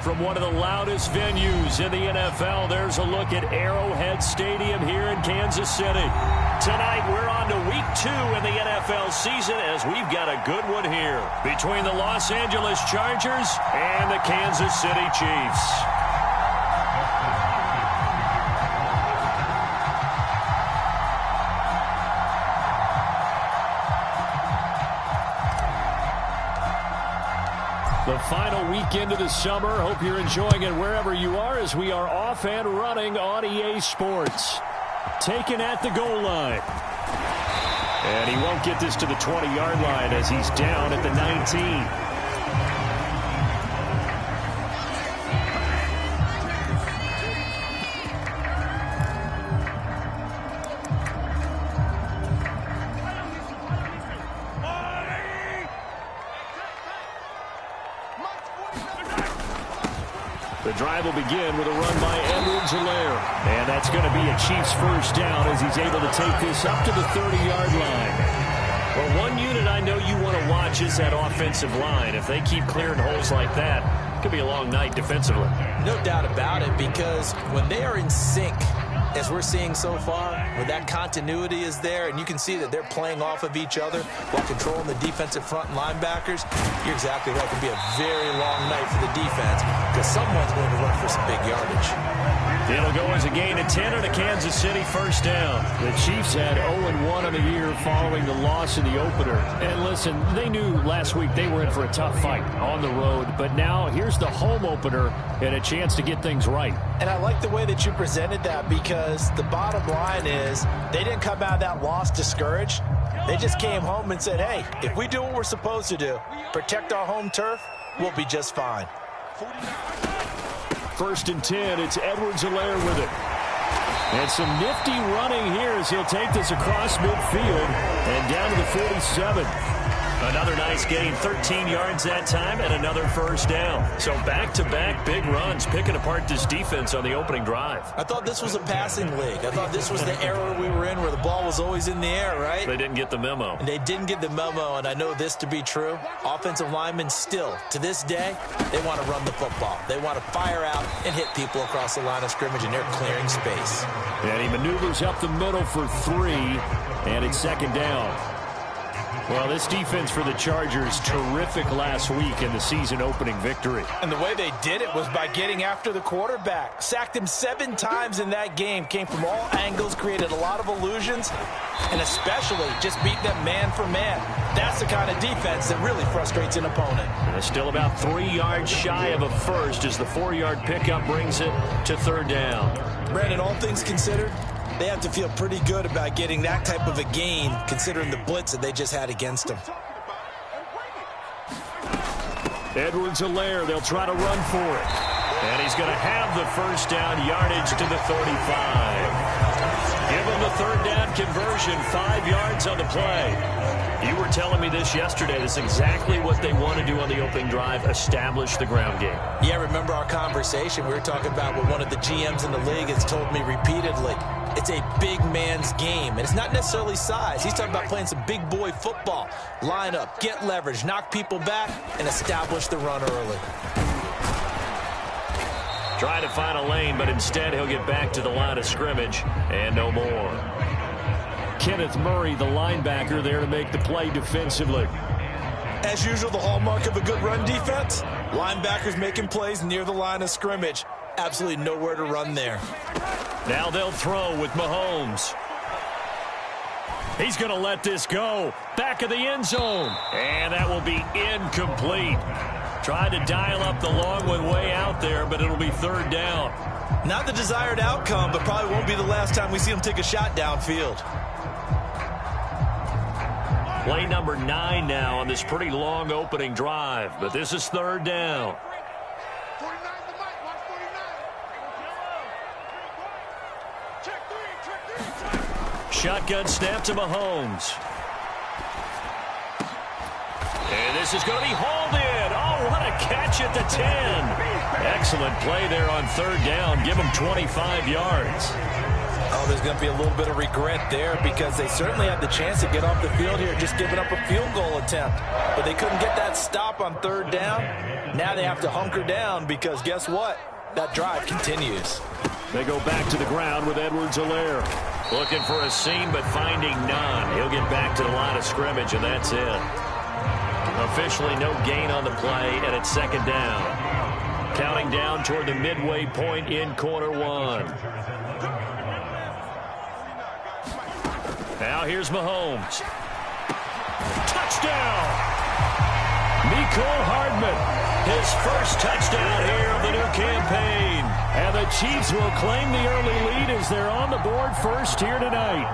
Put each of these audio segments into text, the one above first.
From one of the loudest venues in the NFL, there's a look at Arrowhead Stadium here in Kansas City. Tonight, we're on to week 2 in the NFL season as we've got a good one here between the Los Angeles Chargers and the Kansas City Chiefs. The final weekend of the summer. Hope you're enjoying it wherever you are as we are off and running on EA Sports. Taken at the goal line. And he won't get this to the 20-yard line as he's down at the 19. The drive will begin with a run by Edwards-Helaire. And that's going to be a Chiefs first down as he's able to take this up to the 30-yard line. Well, one unit I know you want to watch is that offensive line. If they keep clearing holes like that, it could be a long night defensively. No doubt about it, because when they are in sync, as we're seeing so far, when that continuity is there and you can see that they're playing off of each other while controlling the defensive front linebackers, you're exactly right. It can be a very long night for the defense because someone's going to run for some big yardage. It'll go as a gain of 10 and a Kansas City first down. The Chiefs had 0-1 on the year following the loss in the opener. And listen, they knew last week they were in for a tough fight on the road. But now here's the home opener and a chance to get things right. And I like the way that you presented that because the bottom line is they didn't come out of that loss discouraged. They just came home and said, hey, if we do what we're supposed to do, protect our home turf, we'll be just fine. First and 10, it's Edwards-Helaire with it. And some nifty running here as he'll take this across midfield and down to the 47. Another nice gain, 13 yards that time, and another first down. So back-to-back big runs, picking apart this defense on the opening drive. I thought this was a passing league. I thought this was the era we were in where the ball was always in the air, right? They didn't get the memo. And they didn't get the memo, and I know this to be true. Offensive linemen still, to this day, they want to run the football. They want to fire out and hit people across the line of scrimmage, and they're clearing space. And he maneuvers up the middle for 3, and it's second down. Well, this defense for the Chargers, terrific last week in the season-opening victory. And the way they did it was by getting after the quarterback. Sacked him 7 times in that game. Came from all angles, created a lot of illusions, and especially just beat them man for man. That's the kind of defense that really frustrates an opponent. And it's still about 3 yards shy of a first as the 4-yard pickup brings it to third down. Brandon, all things considered, they have to feel pretty good about getting that type of a gain, considering the blitz that they just had against them. Edwards-Helaire, they'll try to run for it. And he's going to have the first down yardage to the 35. Give him the third down conversion, 5 yards on the play. You were telling me this yesterday. That's exactly what they want to do on the opening drive, establish the ground game. Yeah, remember our conversation. We were talking about what one of the GMs in the league has told me repeatedly. It's a big man's game, and it's not necessarily size. He's talking about playing some big boy football. Line up, get leverage, knock people back, and establish the run early. Try to find a lane, but instead he'll get back to the line of scrimmage and no more. Kenneth Murray, the linebacker, there to make the play defensively. As usual, the hallmark of a good run defense, linebackers making plays near the line of scrimmage. Absolutely nowhere to run there. Now they'll throw with Mahomes. He's going to let this go. Back of the end zone. And that will be incomplete. Tried to dial up the long one way out there, but it'll be third down. Not the desired outcome, but probably won't be the last time we see him take a shot downfield. Play number 9 now on this pretty long opening drive, but this is third down. Shotgun snap to Mahomes. And this is going to be hauled in. Oh, what a catch at the 10. Excellent play there on third down. Give him 25 yards. Oh, there's going to be a little bit of regret there because they certainly had the chance to get off the field here, just giving up a field goal attempt. But they couldn't get that stop on third down. Now they have to hunker down because guess what? That drive continues. They go back to the ground with Edwards-Helaire. Looking for a seam, but finding none. He'll get back to the line of scrimmage, and that's it. Officially no gain on the play, and it's second down. Counting down toward the midway point in quarter one. Now here's Mahomes. Touchdown! Mecole Hardman. His first touchdown here of the new campaign. And the Chiefs will claim the early lead as they're on the board first here tonight.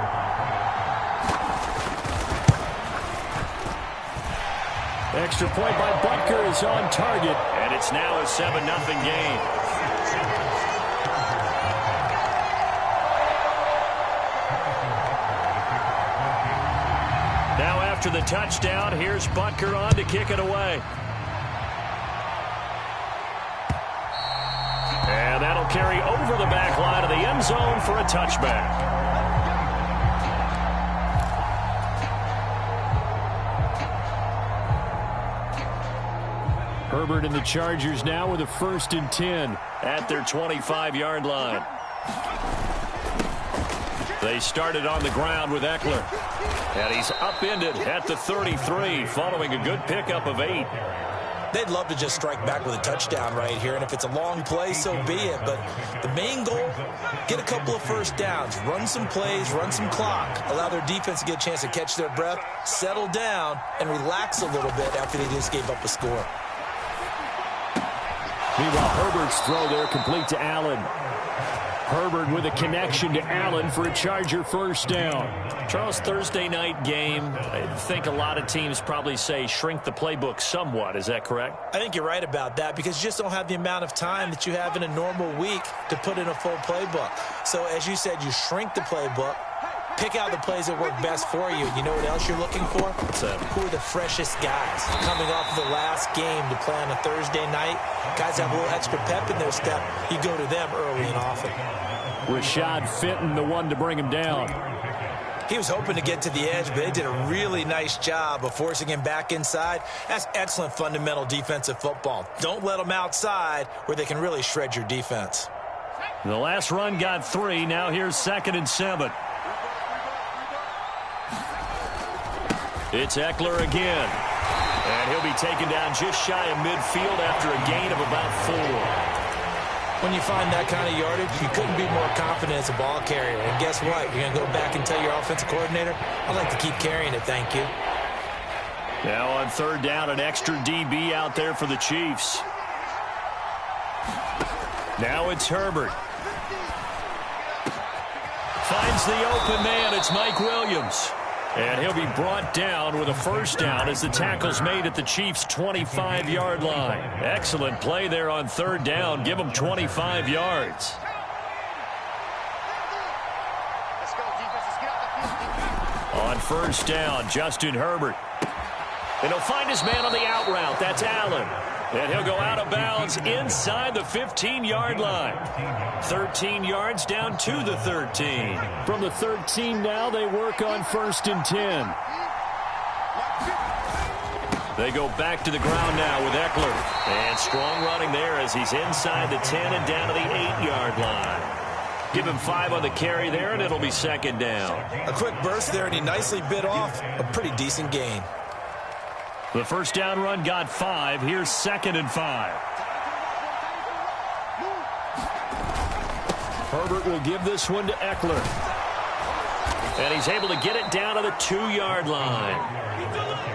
Extra point by Butker is on target. And it's now a 7-0 game. Now after the touchdown, here's Butker on to kick it away. And that'll carry over the back line of the end zone for a touchback. Herbert and the Chargers now with a 1st and 10 at their 25-yard line. They started on the ground with Eckler. And he's upended at the 33 following a good pickup of 8. They'd love to just strike back with a touchdown right here, and if it's a long play, so be it. But the main goal, get a couple of first downs, run some plays, run some clock, allow their defense to get a chance to catch their breath, settle down, and relax a little bit after they just gave up a score. Meanwhile, Herbert's throw there complete to Allen. Herbert with a connection to Allen for a Charger first down. Charles, Thursday night game, I think a lot of teams probably say shrink the playbook somewhat. Is that correct? I think you're right about that because you just don't have the amount of time that you have in a normal week to put in a full playbook. So as you said, you shrink the playbook, pick out the plays that work best for you. You know what else you're looking for? What's that? Who are the freshest guys coming off of the last game to play on a Thursday night? Guys have a little extra pep in their step. You go to them early and often. Rashad Fenton, the one to bring him down. He was hoping to get to the edge, but they did a really nice job of forcing him back inside. That's excellent fundamental defensive football. Don't let them outside where they can really shred your defense. The last run got 3. Now here's 2nd and 7. It's Eckler again. And he'll be taken down just shy of midfield after a gain of about 4. When you find that kind of yardage, you couldn't be more confident as a ball carrier. And guess what? You're going to go back and tell your offensive coordinator, I'd like to keep carrying it, thank you. Now on 3rd down, an extra DB out there for the Chiefs. Now it's Herbert. Finds the open man. It's Mike Williams. And he'll be brought down with a first down as the tackle's made at the Chiefs' 25-yard line. Excellent play there on 3rd down. Give them 25 yards. On 1st down, Justin Herbert. And he'll find his man on the out route. That's Allen. And he'll go out of bounds inside the 15-yard line. 13 yards down to the 13. From the 13 now, they work on 1st and 10. They go back to the ground now with Eckler. And strong running there as he's inside the 10 and down to the 8-yard line. Give him 5 on the carry there, and it'll be 2nd down. A quick burst there, and he nicely bit off a pretty decent gain. The first down run got 5. Here's 2nd and 5. Herbert will give this one to Eckler. And he's able to get it down to the 2-yard line.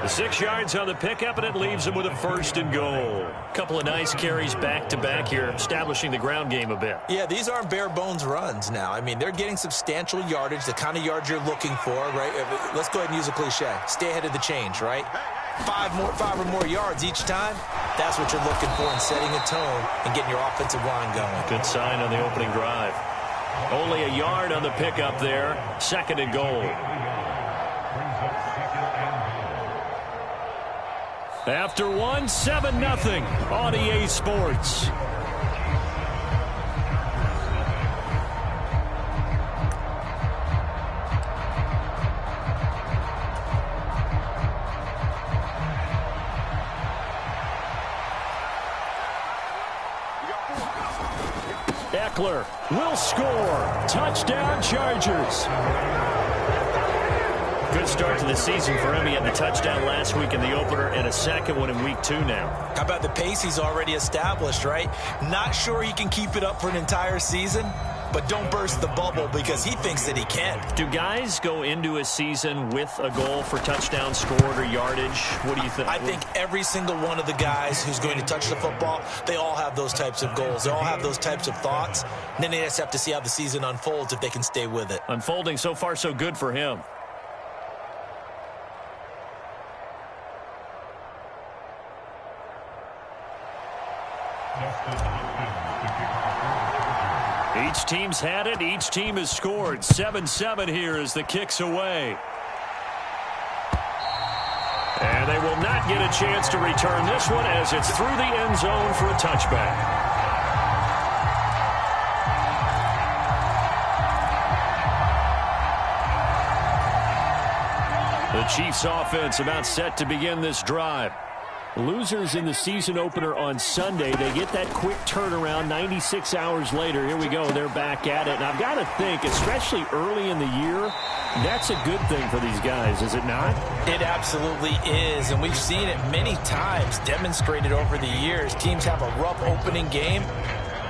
The 6 yards on the pickup, and it leaves him with a 1st and goal. Couple of nice carries back-to-back here, establishing the ground game a bit. Yeah, these aren't bare-bones runs now. I mean, they're getting substantial yardage, the kind of yards you're looking for, right? Let's go ahead and use a cliche. Stay ahead of the change, right? 5 or more yards each time, that's what you're looking for in setting a tone and getting your offensive line going. Good sign on the opening drive. Only a yard on the pickup there. 2nd and goal. After 7-0 on EA Sports. Eckler will score. Touchdown, Chargers. Good start to the season for him. He had the touchdown last week in the opener and a second one in week 2 now. How about the pace he's already established, right? Not sure he can keep it up for an entire season, but don't burst the bubble because he thinks that he can. Do guys go into a season with a goal for touchdown scored or yardage? What do you think? I think every single one of the guys who's going to touch the football, they all have those types of goals. They all have those types of thoughts. And then they just have to see how the season unfolds if they can stay with it. Unfolding so far so good for him. Each team's had it. Each team has scored. 7-7 here as the kick's away. And they will not get a chance to return this one as it's through the end zone for a touchback. The Chiefs offense about set to begin this drive. Losers in the season opener on Sunday, they get that quick turnaround 96 hours later. Here we go. They're back at it. And I've got to think, especially early in the year, that's a good thing for these guys, is it not? It absolutely is. And we've seen it many times demonstrated over the years. Teams have a rough opening game,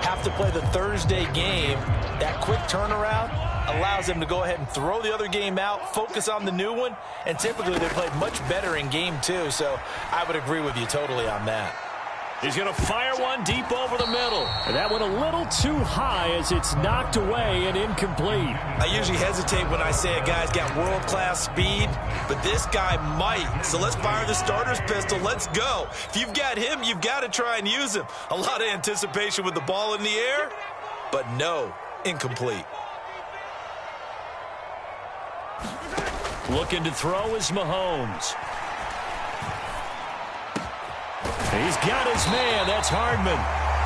have to play the Thursday game. That quick turnaround allows them to go ahead and throw the other game out, focus on the new one, and typically they played much better in game 2. So I would agree with you totally on that. He's going to fire one deep over the middle. And that one a little too high as it's knocked away and incomplete. I usually hesitate when I say a guy's got world-class speed, but this guy might. So let's fire the starter's pistol. Let's go. If you've got him, you've got to try and use him. A lot of anticipation with the ball in the air, but no, incomplete. Looking to throw is Mahomes. He's got his man. That's Hardman.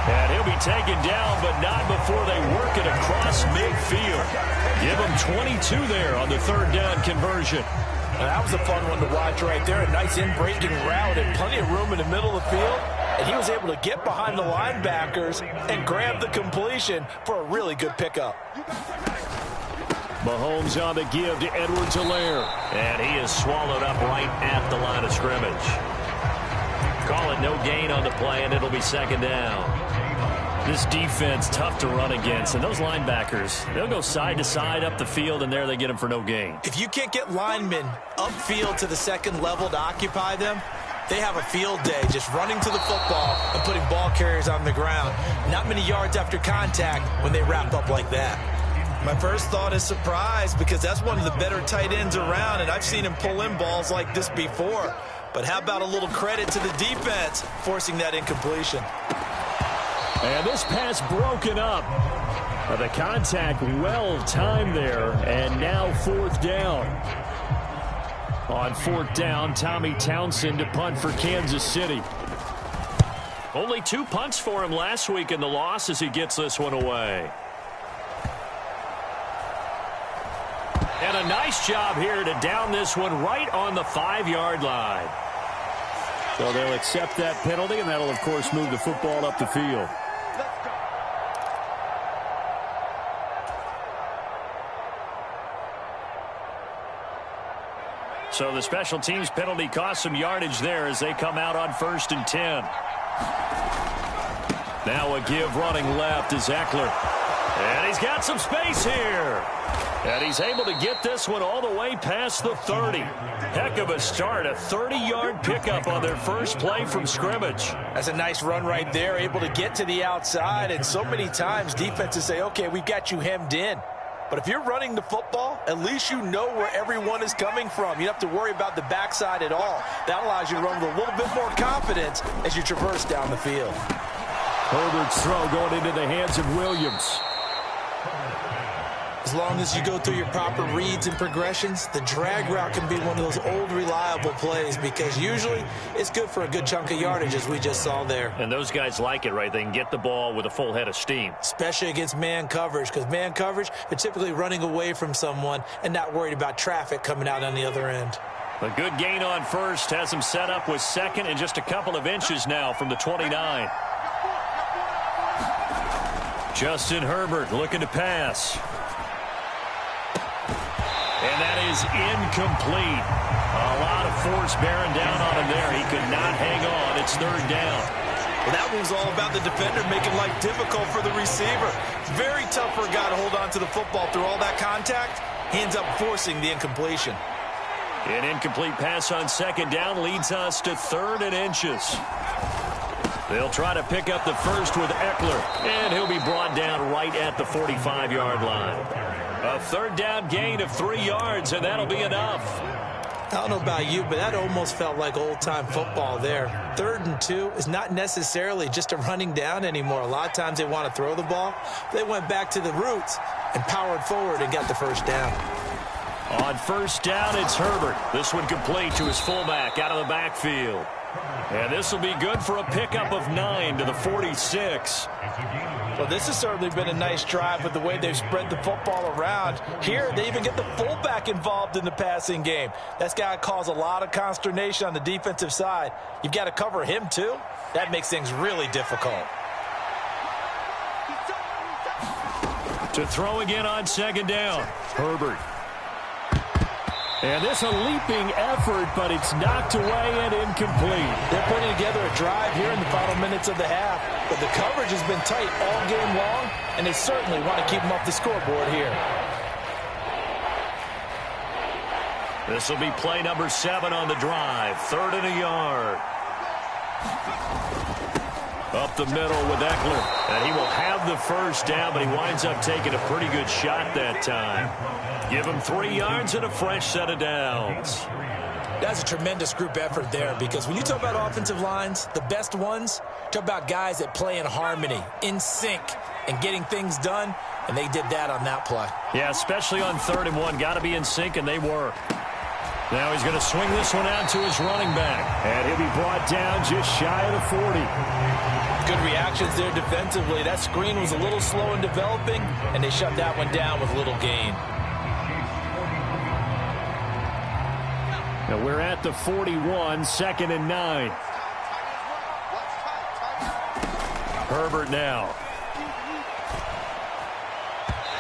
And he'll be taken down, but not before they work it across midfield. Give him 22 there on the third down conversion. Now, that was a fun one to watch right there. A nice in-breaking route and plenty of room in the middle of the field. And he was able to get behind the linebackers and grab the completion for a really good pickup. Mahomes on the give to Edwards-Helaire. And he is swallowed up right at the line of scrimmage. Call it no gain on the play, and it'll be second down. This defense, tough to run against. And those linebackers, they'll go side to side up the field, and there they get them for no gain. If you can't get linemen upfield to the second level to occupy them, they have a field day just running to the football and putting ball carriers on the ground. Not many yards after contact when they wrap up like that. My first thought is surprise because that's one of the better tight ends around, and I've seen him pull in balls like this before. But how about a little credit to the defense forcing that incompletion? And this pass broken up. The contact well timed there, and now fourth down. On fourth down, Tommy Townsend to punt for Kansas City. Only 2 punts for him last week in the loss as he gets this one away. And a nice job here to down this one right on the 5-yard line. So they'll accept that penalty, and that'll, of course, move the football up the field. So the special teams penalty cost some yardage there as they come out on 1st and 10. Now a give running left is Eckler. And he's got some space here. And he's able to get this one all the way past the 30. Heck of a start, a 30-yard pickup on their first play from scrimmage. That's a nice run right there, able to get to the outside. And so many times defenses say, okay, we've got you hemmed in. But if you're running the football, at least you know where everyone is coming from. You don't have to worry about the backside at all. That allows you to run with a little bit more confidence as you traverse down the field. Herbert's throw going into the hands of Williams. As long as you go through your proper reads and progressions, the drag route can be one of those old reliable plays because usually it's good for a good chunk of yardage as we just saw there. And those guys like it, right? They can get the ball with a full head of steam. Especially against man coverage because man coverage, they're typically running away from someone and not worried about traffic coming out on the other end. A good gain on first has him set up with second and just a couple of inches now from the 29. Justin Herbert looking to pass. And that is incomplete. A lot of force bearing down on him there. He could not hang on. It's third down. Well, that one's all about the defender making life difficult for the receiver. Very tough for a guy to hold on to the football through all that contact. He ends up forcing the incompletion. An incomplete pass on second down leads us to 3rd and inches. They'll try to pick up the first with Eckler, and he'll be brought down right at the 45-yard line. A 3rd down gain of 3 yards, and that'll be enough. I don't know about you, but that almost felt like old-time football there. 3rd and 2 is not necessarily just a running down anymore. A lot of times they want to throw the ball. They went back to the roots and powered forward and got the first down. On 1st down, it's Herbert. This one complete to his fullback out of the backfield. And this will be good for a pickup of 9 to the 46. Well, this has certainly been a nice drive with the way they've spread the football around. Here, they even get the fullback involved in the passing game. That's got to cause a lot of consternation on the defensive side. You've got to cover him, too. That makes things really difficult. To throw again on 2nd down, Herbert. And this a leaping effort, but it's knocked away and incomplete. They're putting together a drive here in the final minutes of the half, but the coverage has been tight all game long, and they certainly want to keep them off the scoreboard here. This will be play number 7 on the drive. 3rd and a yard. Up the middle with Eckler. And he will have the first down, but he winds up taking a pretty good shot that time. Give him 3 yards and a fresh set of downs. That's a tremendous group effort there, because when you talk about offensive lines, the best ones, talk about guys that play in harmony, in sync, and getting things done, and they did that on that play. Yeah, especially on 3rd and 1. Got to be in sync, and they were. Now he's going to swing this one out to his running back, and he'll be brought down just shy of the 40. Good reactions there defensively. That screen was a little slow in developing, and they shut that one down with little gain. Now we're at the 41, 2nd and 9. Herbert now.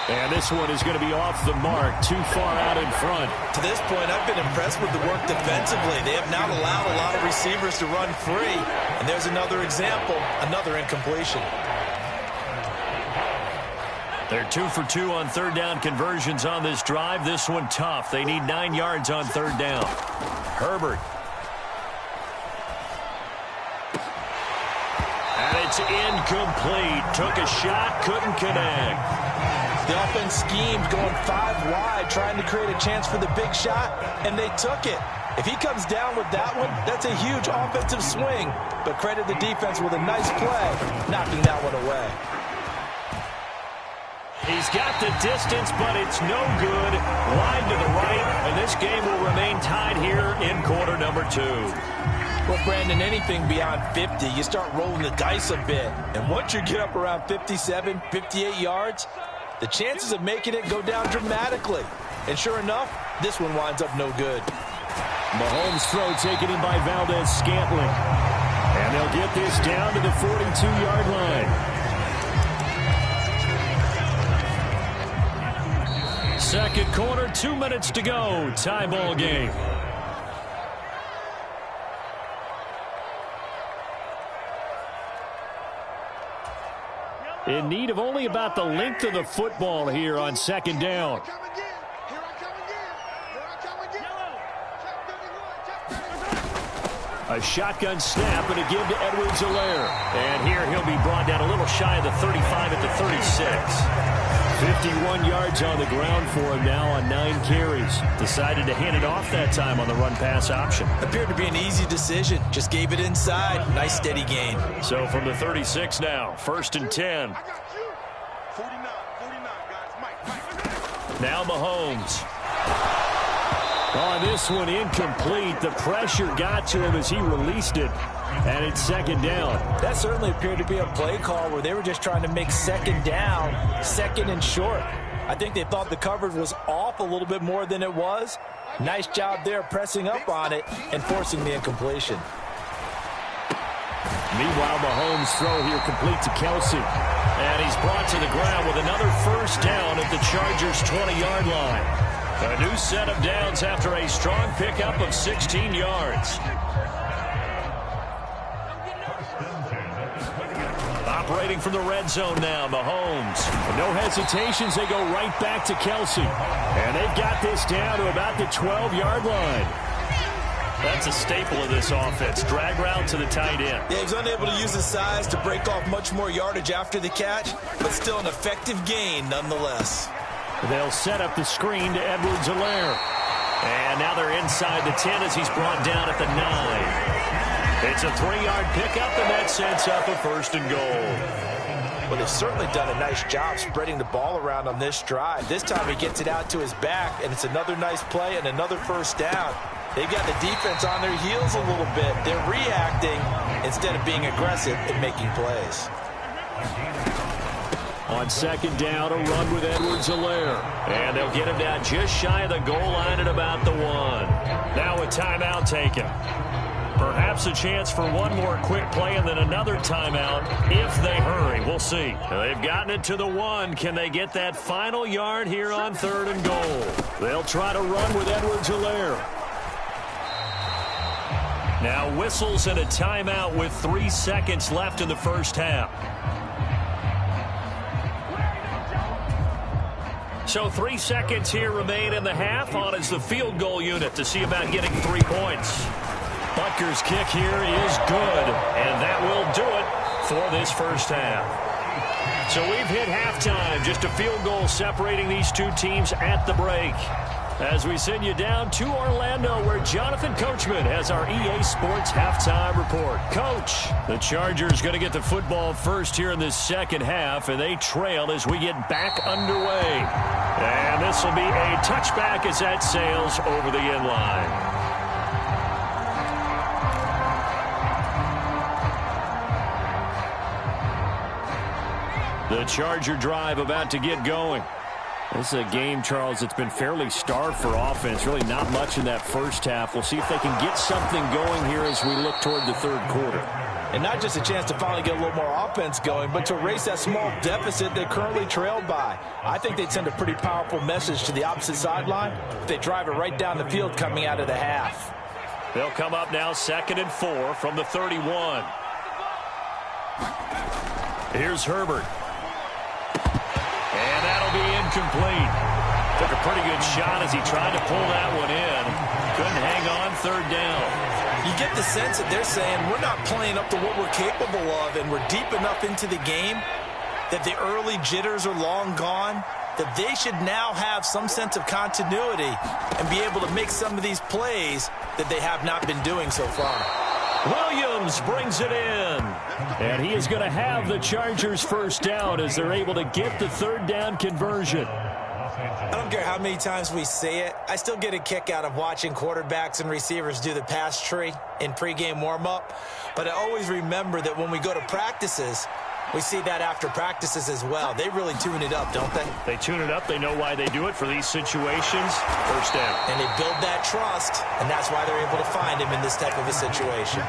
And this one is going to be off the mark, too far out in front. To this point, I've been impressed with the work defensively. They have not allowed a lot of receivers to run free. And there's another example, another incompletion. They're 2 for 2 on 3rd down conversions on this drive. This one tough. They need 9 yards on 3rd down. Herbert. And it's incomplete. Took a shot, couldn't connect. The offense schemed going 5 wide, trying to create a chance for the big shot, and they took it. If he comes down with that one, that's a huge offensive swing. But credit the defense with a nice play, knocking that one away. He's got the distance, but it's no good. Wide to the right, and this game will remain tied here in quarter number 2. Well, Brandon, anything beyond 50, you start rolling the dice a bit. And once you get up around 57, 58 yards, the chances of making it go down dramatically. And sure enough, this one winds up no good. Mahomes' throw taken in by Valdez-Scantling. And they'll get this down to the 42-yard line. Second quarter, 2 minutes to go. Tie ball game. In need of only about the length of the football here on 2nd down. A shotgun snap and a give to Edwards-Helaire. And here he'll be brought down a little shy of the 35 at the 36. 51 yards on the ground for him now on 9 carries. Decided to hand it off that time on the run-pass option. Appeared to be an easy decision. Just gave it inside. Nice steady gain. So from the 36 now, 1st and 10. Now Mahomes. On this one, incomplete. The pressure got to him as he released it. And it's 2nd down. That certainly appeared to be a play call where they were just trying to make 2nd down, 2nd and short. I think they thought the coverage was off a little bit more than it was. Nice job there pressing up on it and forcing the incompletion. Meanwhile, Mahomes' throw here complete to Kelsey. And he's brought to the ground with another first down at the Chargers' 20-yard line. A new set of downs after a strong pickup of 16 yards. Operating from the red zone now, Mahomes. No hesitations, they go right back to Kelsey. And they've got this down to about the 12-yard line. That's a staple of this offense. Drag route to the tight end. Yeah, he's unable to use his size to break off much more yardage after the catch, but still an effective gain nonetheless. They'll set up the screen to Edwards-Helaire. And now they're inside the 10 as he's brought down at the 9. It's a 3-yard pickup, and that sets up a first and goal. Well, they've certainly done a nice job spreading the ball around on this drive. This time he gets it out to his back, and it's another nice play and another first down. They've got the defense on their heels a little bit. They're reacting instead of being aggressive and making plays. On second down, a run with Edwards-Helaire. And they'll get him down just shy of the goal line at about the 1. Now a timeout taken. Perhaps a chance for one more quick play and then another timeout if they hurry. We'll see. They've gotten it to the 1. Can they get that final yard here on 3rd and goal? They'll try to run with Edwards-Helaire. Now whistles and a timeout with 3 seconds left in the first half. So 3 seconds here remain in the half. On is the field goal unit to see about getting 3 points. Butker's kick here is good, and that will do it for this first half. So we've hit halftime, just a field goal separating these two teams at the break. As we send you down to Orlando, where Jonathan Coachman has our EA Sports halftime report. Coach, the Chargers going to get the football first here in this second half, and they trail as we get back underway. And this will be a touchback as that sails over the end line. The Charger drive about to get going. This is a game, Charles, that's been fairly starved for offense. Really not much in that first half. We'll see if they can get something going here as we look toward the third quarter. And not just a chance to finally get a little more offense going, but to erase that small deficit they currently trailed by. I think they'd send a pretty powerful message to the opposite sideline if they drive it right down the field coming out of the half. They'll come up now 2nd and 4 from the 31. Here's Herbert. And that'll be incomplete. Took a pretty good shot as he tried to pull that one in. Couldn't hang on 3rd down. You get the sense that they're saying we're not playing up to what we're capable of, and we're deep enough into the game that the early jitters are long gone, that they should now have some sense of continuity and be able to make some of these plays that they have not been doing so far. Williams brings it in. And he is going to have the Chargers first down as they're able to get the 3rd down conversion. I don't care how many times we say it. I still get a kick out of watching quarterbacks and receivers do the pass tree in pregame warm-up. But I always remember that when we go to practices, we see that after practices as well. They really tune it up, don't they? They tune it up. They know why they do it for these situations. First down. And they build that trust, and that's why they're able to find him in this type of a situation.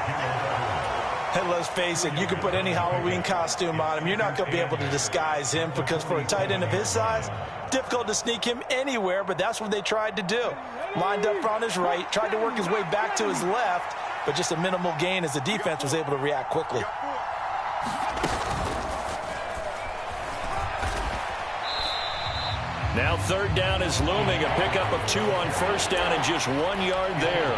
And let's face it, you can put any Halloween costume on him. You're not going to be able to disguise him because for a tight end of his size, difficult to sneak him anywhere, but that's what they tried to do. Lined up on his right, tried to work his way back to his left, but just a minimal gain as the defense was able to react quickly. Now 3rd down is looming. A pickup of 2 on first down and just 1 yard there.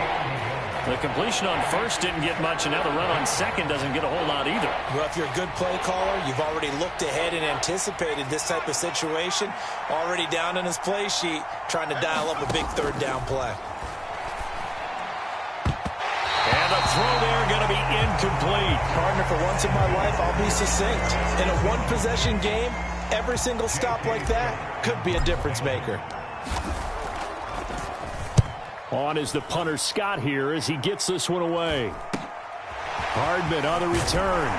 The completion on first didn't get much, and now the run on second doesn't get a whole lot either. Well, if you're a good play caller, you've already looked ahead and anticipated this type of situation. Already down in his play sheet, trying to dial up a big 3rd down play. And the throw there going to be incomplete. Partner, for once in my life, I'll be succinct. In a one-possession game, every single stop like that could be a difference maker. On is the punter Scott here as he gets this one away. Hardman on the return.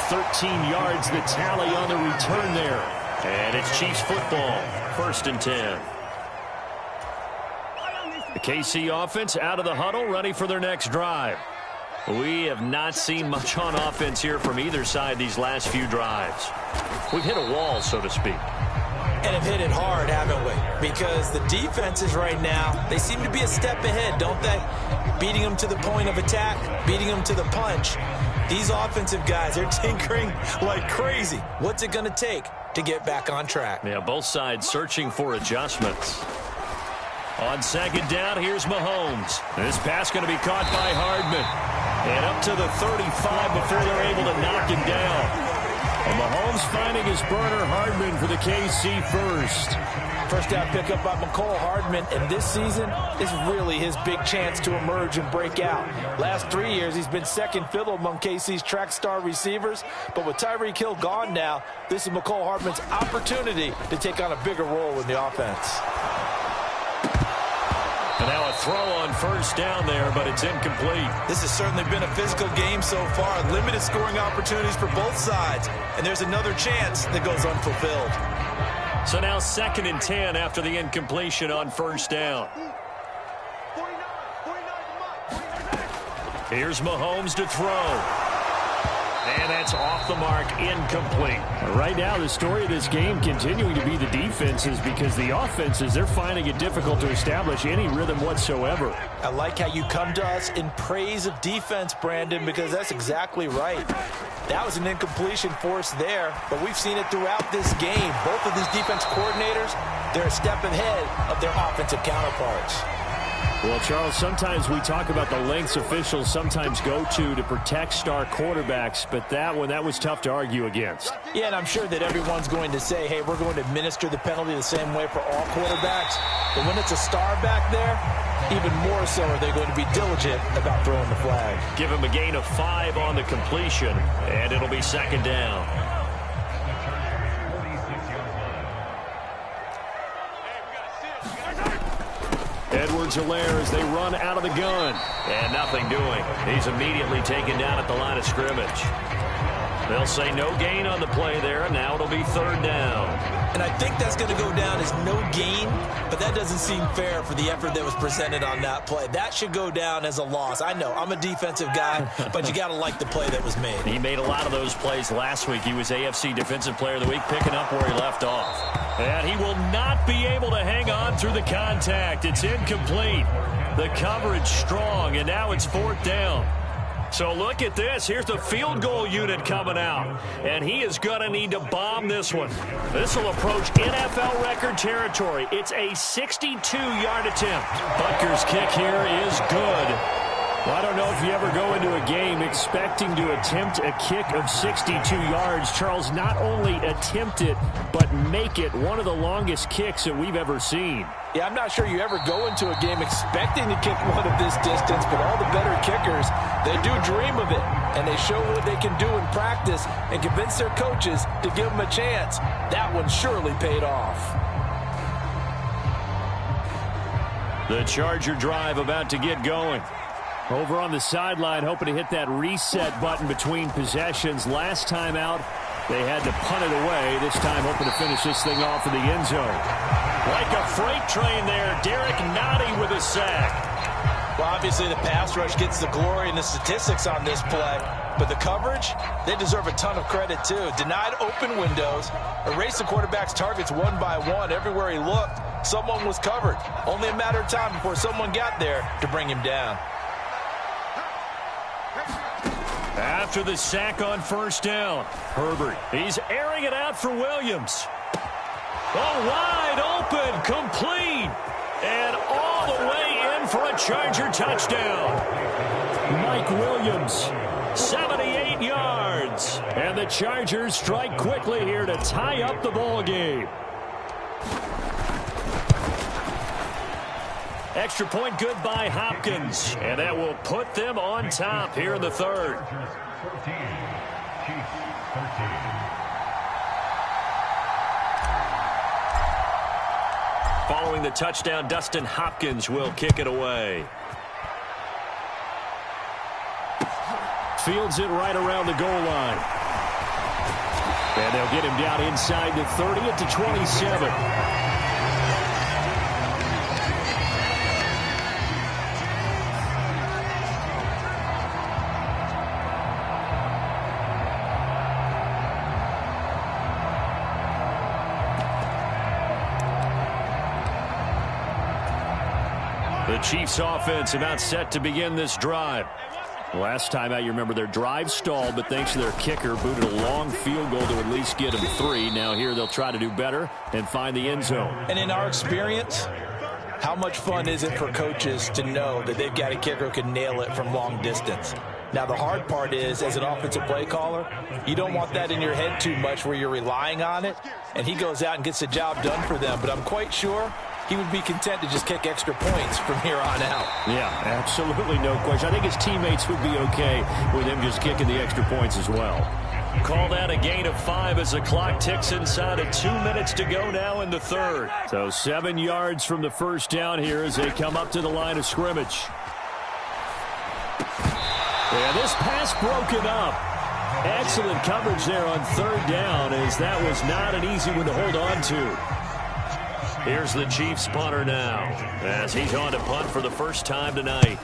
13 yards the tally on the return there. And it's Chiefs football. 1st and 10. The KC offense out of the huddle, ready for their next drive. We have not seen much on offense here from either side these last few drives. We've hit a wall, so to speak. And have hit it hard, haven't we? Because the defenses right now, they seem to be a step ahead, don't they? Beating them to the point of attack, beating them to the punch. These offensive guys, they're tinkering like crazy. What's it going to take to get back on track? Yeah, both sides searching for adjustments. On second down, here's Mahomes. This pass going to be caught by Hardman. And up to the 35 before they're able to knock him down. And Mahomes finding his burner, Hardman, for the KC first. First down pickup by McCole Hardman, and this season is really his big chance to emerge and break out. Last 3 years, he's been second fiddle among KC's track star receivers, but with Tyreek Hill gone now, this is McCole Hardman's opportunity to take on a bigger role in the offense. And now a throw on first down there, but it's incomplete. This has certainly been a physical game so far. Limited scoring opportunities for both sides, and there's another chance that goes unfulfilled. So now 2nd and 10 after the incompletion on first down. Here's Mahomes to throw. And that's off the mark, incomplete. Right now, the story of this game continuing to be the defenses, because the offenses, they're finding it difficult to establish any rhythm whatsoever. I like how you come to us in praise of defense, Brandon, because that's exactly right. That was an incompletion forced there, but we've seen it throughout this game. Both of these defense coordinators, they're a step ahead of their offensive counterparts. Well, Charles, sometimes we talk about the lengths officials sometimes go to protect star quarterbacks, but that was tough to argue against. Yeah, and I'm sure that everyone's going to say, hey, we're going to administer the penalty the same way for all quarterbacks. But when it's a star back there, even more so are they going to be diligent about throwing the flag. Give him a gain of 5 on the completion, and it'll be 2nd down. Edwards-Helaire as they run out of the gun. And nothing doing. He's immediately taken down at the line of scrimmage. They'll say no gain on the play there. Now it'll be 3rd down. And I think that's going to go down as no gain, but that doesn't seem fair for the effort that was presented on that play. That should go down as a loss. I know, I'm a defensive guy, but you got to like the play that was made. He made a lot of those plays last week. He was AFC Defensive Player of the Week, picking up where he left off. And he will not be able to hang on through the contact. It's incomplete. The coverage strong, and now it's 4th down. So look at this. Here's the field goal unit coming out. And he is going to need to bomb this one. This will approach NFL record territory. It's a 62-yard attempt. Butker's kick here is good. Well, I don't know if you ever go into a game expecting to attempt a kick of 62 yards. Charles, not only attempt it, but make it one of the longest kicks that we've ever seen. Yeah, I'm not sure you ever go into a game expecting to kick one of this distance, but all the better kickers, they do dream of it, and they show what they can do in practice and convince their coaches to give them a chance. That one surely paid off. The Charger drive about to get going. Over on the sideline, hoping to hit that reset button between possessions. Last time out, they had to punt it away. This time, hoping to finish this thing off in the end zone. Like a freight train there, Derek Nottie with a sack. Well, obviously, the pass rush gets the glory and the statistics on this play. But the coverage, they deserve a ton of credit, too. Denied open windows, erased the quarterback's targets one by one. Everywhere he looked, someone was covered. Only a matter of time before someone got there to bring him down. After the sack on first down, Herbert, he's airing it out for Williams. Oh, wide open, complete, and all the way in for a Charger touchdown. Mike Williams, 78 yards. And the Chargers strike quickly here to tie up the ball game. Extra point good by Hopkins, and that will put them on top here in the 3rd. Following the touchdown, Dustin Hopkins will kick it away. Fields it right around the goal line. And they'll get him down inside the 30 at the 27. The Chiefs offense about set to begin this drive. Last time out, you remember their drive stalled, but thanks to their kicker, booted a long field goal to at least get them 3. Now here they'll try to do better and find the end zone. And in our experience, how much fun is it for coaches to know that they've got a kicker who can nail it from long distance? Now, the hard part is, as an offensive play caller, you don't want that in your head too much where you're relying on it, and he goes out and gets the job done for them. But I'm quite sure he would be content to just kick extra points from here on out. Yeah, absolutely no question. I think his teammates would be okay with him just kicking the extra points as well. Call that a gain of 5 as the clock ticks inside of 2 minutes to go now in the third. So 7 yards from the first down here as they come up to the line of scrimmage. And this pass broken up. Excellent coverage there on third down, as that was not an easy one to hold on to. Here's the Chiefs punter now as he's on to punt for the first time tonight.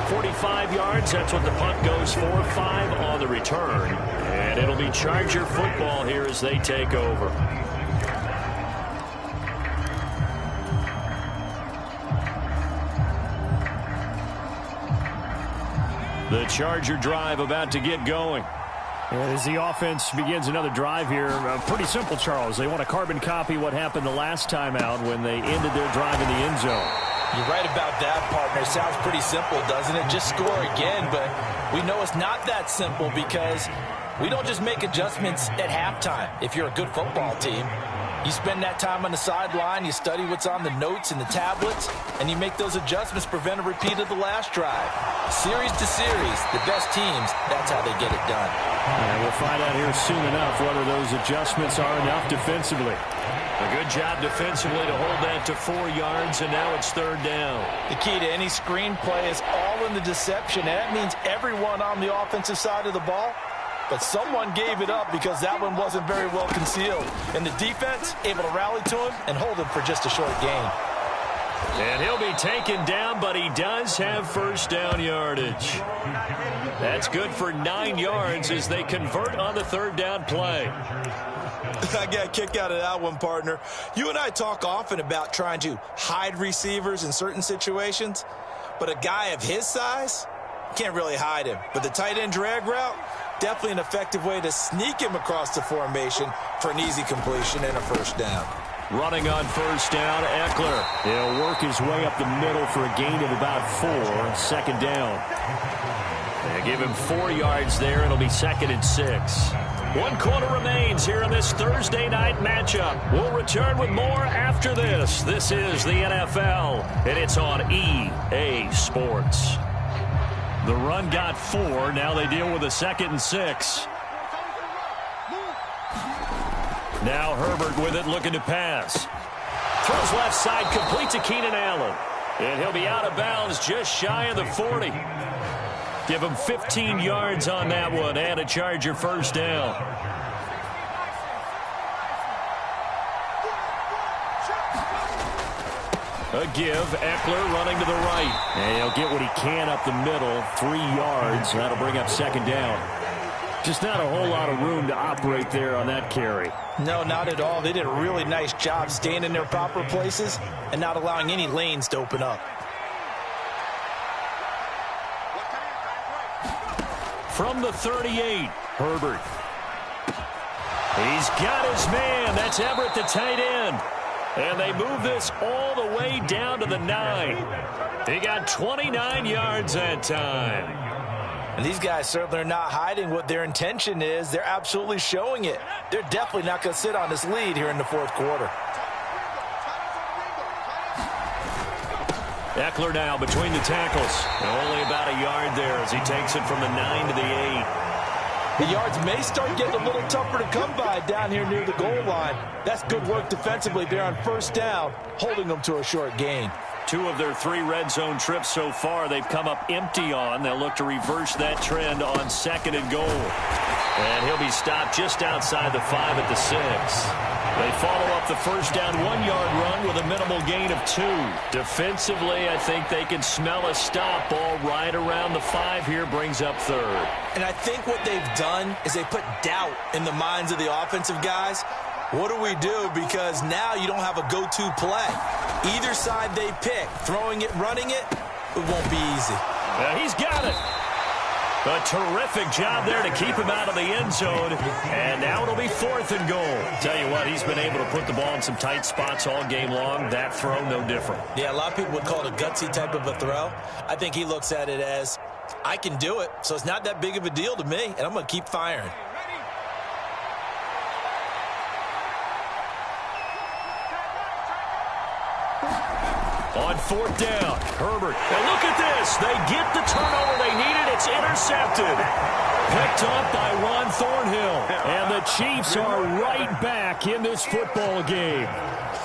.45 yards, that's what the punt goes for. 5 on the return. And it'll be Charger football here as they take over. The Charger drive about to get going. As the offense begins another drive here, pretty simple, Charles. They want to carbon copy what happened the last time out when they ended their drive in the end zone. You're right about that, partner. Sounds pretty simple, doesn't it? Just score again, but we know it's not that simple because we don't just make adjustments at halftime. If you're a good football team, you spend that time on the sideline, you study what's on the notes and the tablets, and you make those adjustments, prevent a repeat of the last drive. Series to series, the best teams, that's how they get it done. And we'll find out here soon enough whether those adjustments are enough defensively. A good job defensively to hold that to 4 yards, and now it's third down. The key to any screenplay is all in the deception, and that means everyone on the offensive side of the ball. But someone gave it up because that one wasn't very well concealed. And the defense able to rally to him and hold him for just a short gain. And he'll be taken down, but he does have first down yardage. That's good for 9 yards as they convert on the third down play. I got a kick out of that one, partner. You and I talk often about trying to hide receivers in certain situations, but a guy of his size can't really hide him. But the tight end drag route, definitely an effective way to sneak him across the formation for an easy completion and a first down. Running on first down, Eckler. He'll work his way up the middle for a gain of about 4, second down. They give him 4 yards there. It'll be 2nd and 6. 1 quarter remains here in this Thursday night matchup. We'll return with more after this. This is the NFL, and it's on EA Sports. The run got 4. Now they deal with a 2nd and 6. Now Herbert with it, looking to pass. Throws left side, complete to Keenan Allen. And he'll be out of bounds just shy of the 40. Give him 15 yards on that one and a Charger first down. A give, Eckler running to the right. And he'll get what he can up the middle, 3 yards. That'll bring up second down. Just not a whole lot of room to operate there on that carry. No, not at all. They did a really nice job staying in their proper places and not allowing any lanes to open up. From the 38, Herbert. He's got his man. That's Everett, the tight end. And they move this all the way down to the 9. He got 29 yards that time. And these guys certainly are not hiding what their intention is. They're absolutely showing it. They're definitely not going to sit on this lead here in the fourth quarter. Eckler now between the tackles. Only about a yard there as he takes it from the 9 to the 8. The yards may start getting a little tougher to come by down here near the goal line. That's good work defensively there on first down, holding them to a short gain. 2 of their 3 red zone trips so far they've come up empty on. They'll look to reverse that trend on 2nd and goal. And he'll be stopped just outside the 5 at the 6. They follow up the first down 1-yard run with a minimal gain of 2. Defensively, I think they can smell a stop. Ball right around the 5 here, brings up 3rd. And I think what they've done is they put doubt in the minds of the offensive guys. What do we do? Because now you don't have a go-to play. Either side they pick, throwing it, running it, it won't be easy. He's got it. A terrific job there to keep him out of the end zone. And now it'll be 4th and goal. Tell you what, he's been able to put the ball in some tight spots all game long. That throw, no different. Yeah, a lot of people would call it a gutsy type of a throw. I think he looks at it as, I can do it, so it's not that big of a deal to me, and I'm going to keep firing. On 4th down, Herbert. And look at this. They get the turnover they needed. It's intercepted. Picked up by Ron Thornhill. And the Chiefs are right back in this football game.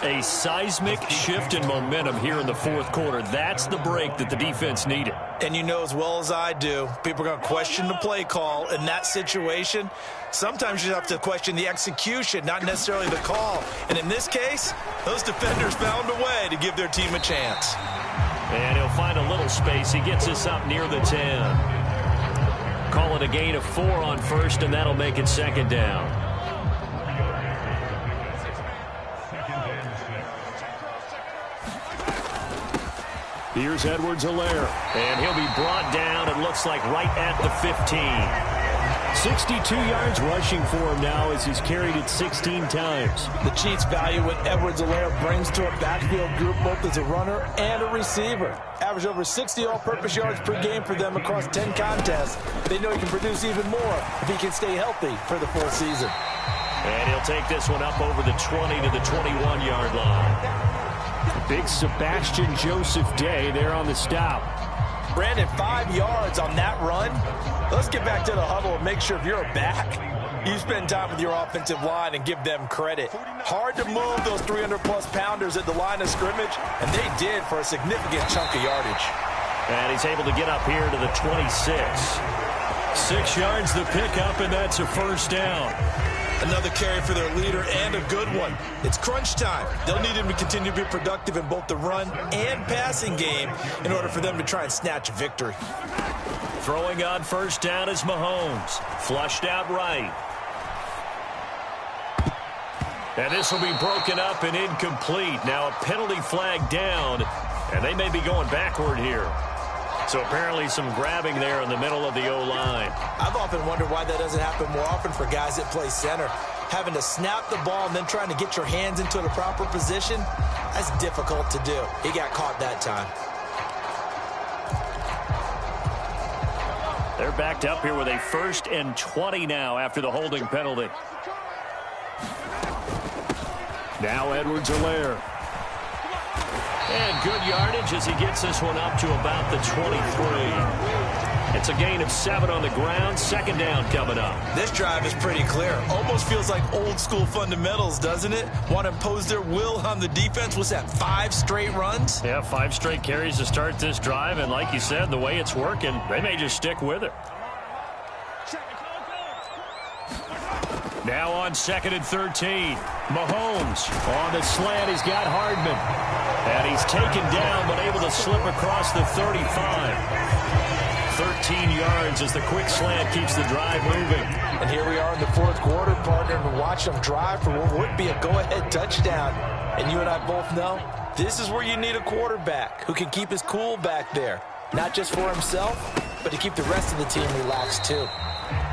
A seismic shift in momentum here in the 4th quarter. That's the break that the defense needed. And you know as well as I do, people are going to question the play call in that situation. Sometimes you have to question the execution, not necessarily the call. And in this case, those defenders found a way to give their team a chance. And he'll find a little space. He gets us up near the 10. Call it a gain of 4 on 1st, and that'll make it 2nd down. Here's Edwards-Helaire. And he'll be brought down, it looks like, right at the 15. 62 yards rushing for him now as he's carried it 16 times. The Chiefs value what Edwards-Helaire brings to a backfield group, both as a runner and a receiver. Average over 60 all-purpose yards per game for them across 10 contests. They know he can produce even more if he can stay healthy for the full season. And he'll take this one up over the 20 to the 21-yard line. Big Sebastian Joseph Day there on the stop. Brandon, 5 yards on that run. Let's get back to the huddle and make sure if you're a back, you spend time with your offensive line and give them credit. Hard to move those 300-plus pounders at the line of scrimmage, and they did for a significant chunk of yardage. And he's able to get up here to the 26. 6 yards the pickup, and that's a 1st down. Another carry for their leader and a good one. It's crunch time. They'll need him to continue to be productive in both the run and passing game in order for them to try and snatch a victory. Throwing on 1st down is Mahomes. Flushed out right. And this will be broken up and incomplete. Now a penalty flag down, and they may be going backward here. So apparently some grabbing there in the middle of the O-line. I've often wondered why that doesn't happen more often for guys that play center. Having to snap the ball and then trying to get your hands into the proper position, that's difficult to do. He got caught that time. They're backed up here with a 1st and 20 now after the holding penalty. Now Edwards-Helaire. And good yardage as he gets this one up to about the 23. It's a gain of 7 on the ground. 2nd down coming up. This drive is pretty clear. Almost feels like old school fundamentals, doesn't it? Want to impose their will on the defense. What's that, 5 straight runs? Yeah, 5 straight carries to start this drive. And like you said, the way it's working, they may just stick with it. Now on 2nd and 13. Mahomes On the slant, he's got Hardman. And he's taken down, but able to slip across the 35. 13 yards as the quick slant keeps the drive moving. And here we are in the 4th quarter, partner, and watch them drive for what would be a go-ahead touchdown. And you and I both know this is where you need a quarterback who can keep his cool back there. Not just for himself, but to keep the rest of the team relaxed too.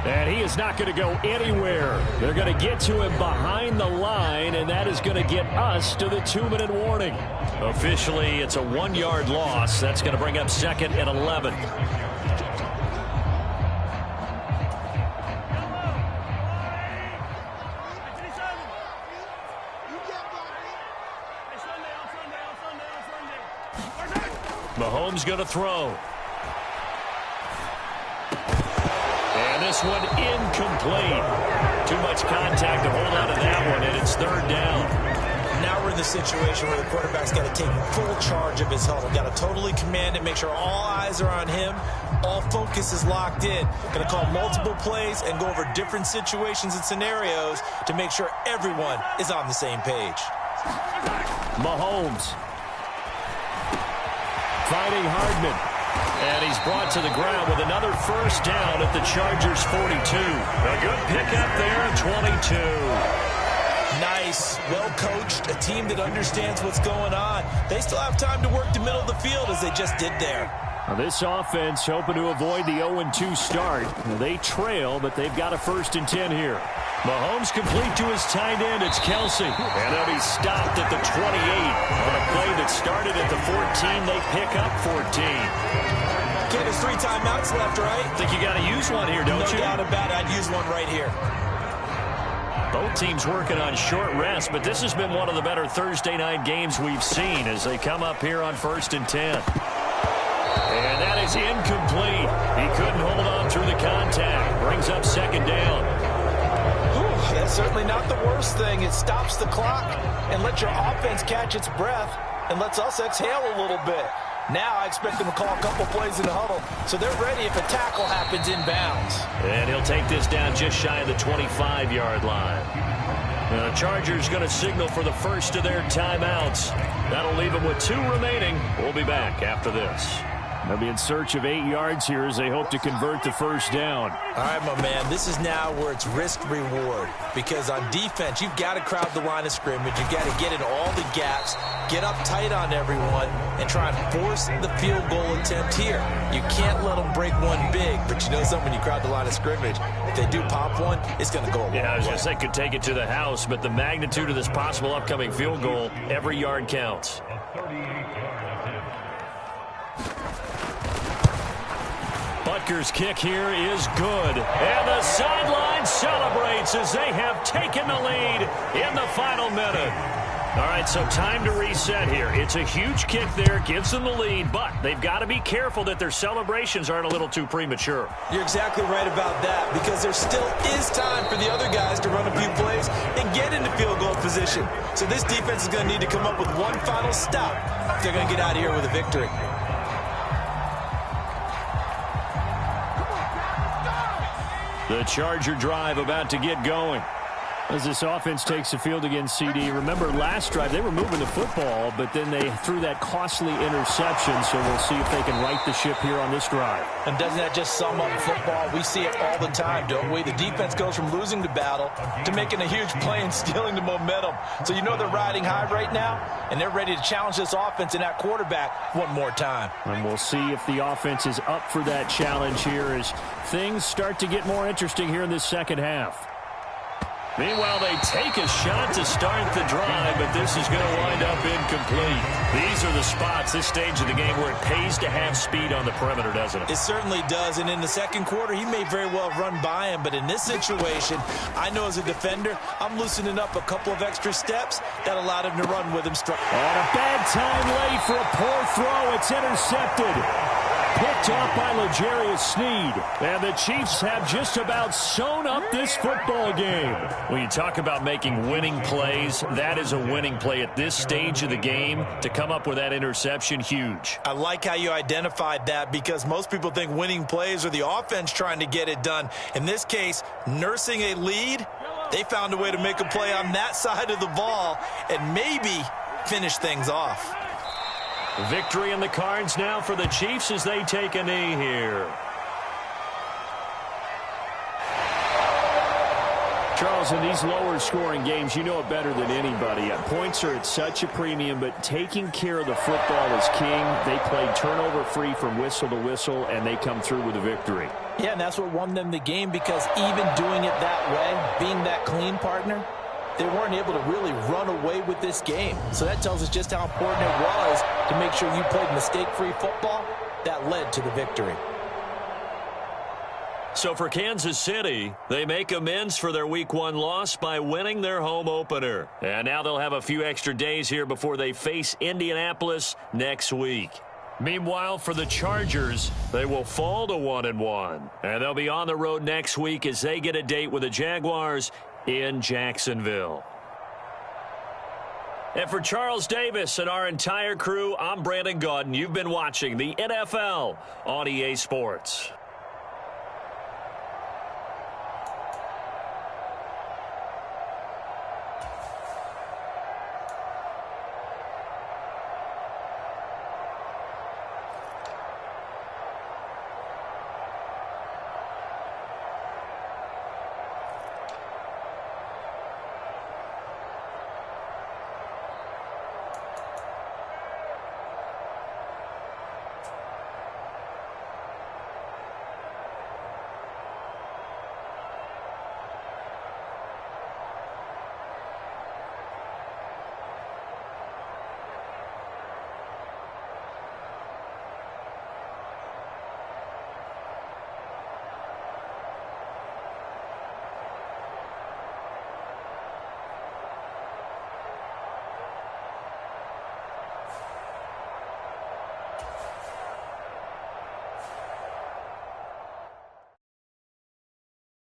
And he is not going to go anywhere. They're going to get to him behind the line, and that is going to get us to the 2-minute warning. Officially, it's a 1-yard loss. That's going to bring up 2nd and 11. Mahomes going to throw. And this one incomplete. Too much contact to hold on to that one, and it's 3rd down. now we're in the situation where the quarterback's got to take full charge of his huddle. Got to totally command it, make sure all eyes are on him. All focus is locked in. Going to call multiple plays and go over different situations and scenarios to make sure everyone is on the same page. Mahomes fighting Hardman. And he's brought to the ground with another first down at the Chargers' 42. A good pickup there at 22. Nice, well-coached, a team that understands what's going on. They still have time to work the middle of the field as they just did there. Now this offense hoping to avoid the 0-2 start. They trail, but they've got a 1st and 10 here. Mahomes complete to his tight end. It's Kelsey. And they'll be stopped at the 28. On a play that started at the 14, they pick up 14. Okay, there's 3 timeouts left, right? Think you got to use one here, don't you? No doubt about it. I'd use one right here. Both teams working on short rest, but this has been one of the better Thursday night games we've seen as they come up here on 1st and 10. And that is incomplete. He couldn't hold on through the contact. Brings up 2nd down. Whew, that's certainly not the worst thing. It stops the clock and lets your offense catch its breath and lets us exhale a little bit. Now I expect them to call a couple plays in the huddle, so they're ready if a tackle happens inbounds. And he'll take this down just shy of the 25-yard line. The Chargers going to signal for the first of their timeouts. That'll leave them with 2 remaining. We'll be back after this. They'll be in search of 8 yards here as they hope to convert the first down. All right, my man, this is now where it's risk-reward. Because on defense, you've got to crowd the line of scrimmage. You've got to get in all the gaps, get up tight on everyone, and try and force the field goal attempt here. You can't let them break one big, but you know something, when you crowd the line of scrimmage, if they do pop one, it's going to go a long way. Yeah, I was going to say could take it to the house, but the magnitude of this possible upcoming field goal, every yard counts. Butker's kick here is good. And the sideline celebrates as they have taken the lead in the final minute. All right, so time to reset here. It's a huge kick there, gives them the lead, but they've got to be careful that their celebrations aren't a little too premature. You're exactly right about that, because there still is time for the other guys to run a few plays and get into field goal position. So this defense is going to need to come up with one final stop if they're going to get out of here with a victory. The Charger drive about to get going. As this offense takes the field against CD. Remember, last drive, they were moving the football, but then they threw that costly interception, so we'll see if they can right the ship here on this drive. And doesn't that just sum up football? We see it all the time, don't we? The defense goes from losing the battle to making a huge play and stealing the momentum. So you know they're riding high right now, and they're ready to challenge this offense and that quarterback one more time. And we'll see if the offense is up for that challenge here as things start to get more interesting here in this second half. Meanwhile, they take a shot to start the drive, but this is going to wind up incomplete. These are the spots, this stage of the game, where it pays to have speed on the perimeter, doesn't it? It certainly does, and in the second quarter, he may very well run by him, but in this situation, I know as a defender, I'm loosening up a couple of extra steps that allowed him to run with him strong. And a bad time late for a poor throw. It's intercepted. Picked off by L'Jarius Sneed. And the Chiefs have just about sewn up this football game. When you talk about making winning plays, that is a winning play at this stage of the game. To come up with that interception, huge. I like how you identified that, because most people think winning plays are the offense trying to get it done. In this case, nursing a lead, they found a way to make a play on that side of the ball and maybe finish things off. Victory in the cards now for the Chiefs as they take a knee here. Charles, in these lower-scoring games, you know it better than anybody. Points are at such a premium, but taking care of the football is king. They played turnover-free from whistle to whistle, and they come through with a victory. Yeah, and that's what won them the game, because even doing it that way, being that clean partner, they weren't able to really run away with this game. So that tells us just how important it was to make sure you played mistake-free football. That led to the victory. So for Kansas City, they make amends for their Week 1 loss by winning their home opener. And now they'll have a few extra days here before they face Indianapolis next week. Meanwhile, for the Chargers, they will fall to 1-1. And they'll be on the road next week as they get a date with the Jaguars in Jacksonville. And for Charles Davis and our entire crew, I'm Brandon Gaudin. You've been watching the NFL on EA Sports.